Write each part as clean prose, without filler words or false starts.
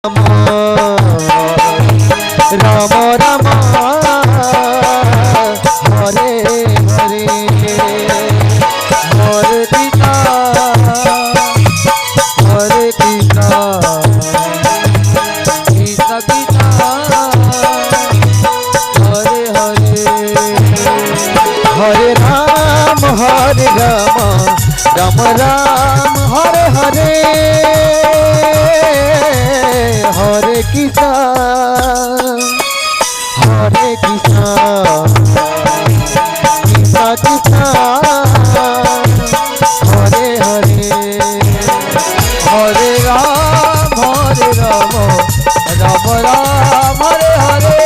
Ram Ram Ram Hare Hare Hare Krishna Krishna Krishna Hare Hare Hare Ram Ram Ram Hare Hare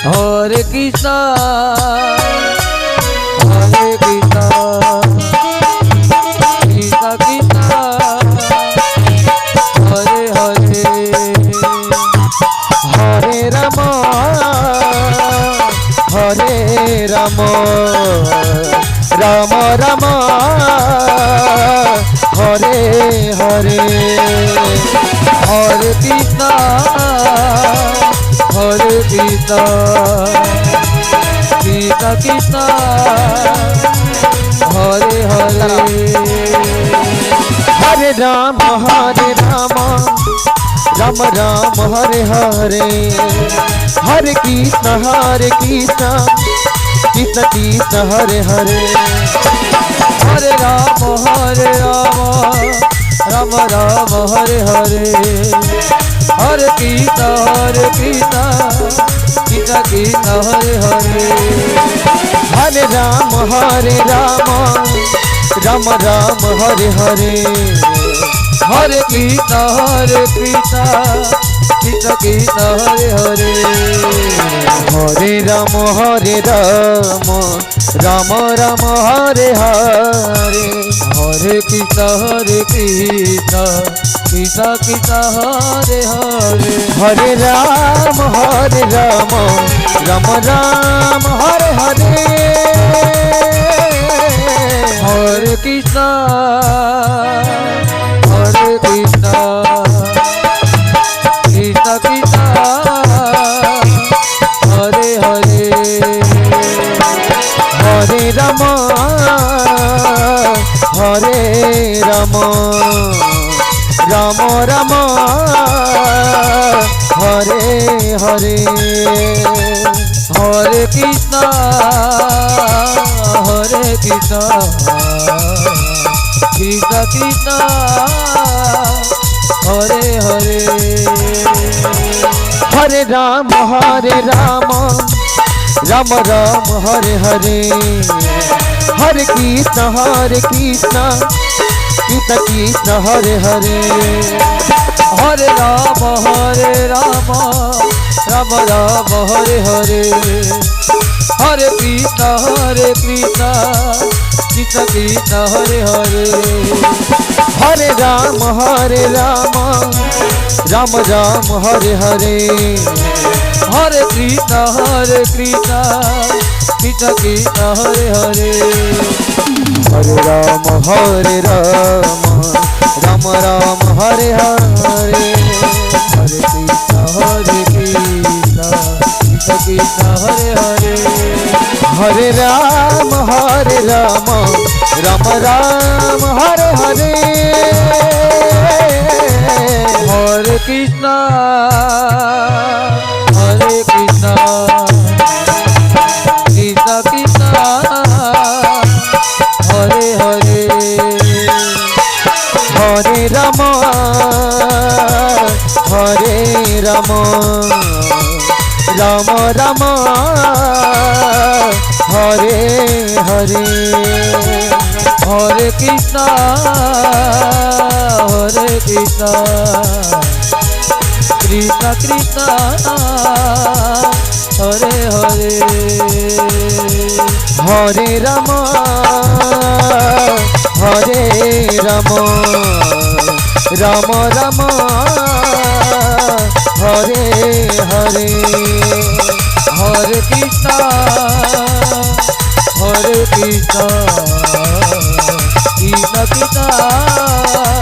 Hare Krishna Krishna Krishna Hare Hare Hare Ram Ram Ram Hare Hare Hare Krishna Hare Ram Ram Ram Hare Hare Hare Krishna Krishna Krishna Hare Hare Hare Ram Ram Ram Hare Hare Hare Krishna Krishna Krishna Hare Hare Hare Ram Ram Ram Hare Hare Hare Krishna Krishna Krishna Hare Hare Hare Ram Ram Ram Hare Hare Hare Krishna Krishna Krishna Hare Hare Hare Ram Ram Ram Hare Hare Hare Krishna Krishna Krishna Hare Hare Hare Ram Ram Ram Hare Hare Hare Krishna Krishna Krishna Hare Hare Hare Ram Ram Ram Hare Hare Hare Krishna Krishna Krishna Hare Hare Hare Ram Ram Ram Hare Hare Hare Krishna Krishna Krishna Hare Hare Hare Ram Ram Ram Hare Hare Hare Krishna Krishna Krishna Hare Hare Hare Ram Ram Ram Hare Hare Hare Krishna Krishna Krishna Hare Hare Hare Ram Ram Ram Hare Hare Hare Krishna Krishna Krishna Hare Hare Hare Ram Ram Ram Hare Hare Hare Krishna Krishna Krishna Hare Hare Hare Ram Ram Ram Hare Hare Hare Krishna Krishna Krishna Hare Hare Hare Ram Ram Ram Hare Hare Hare Krishna Hare Krishna Krishna Krishna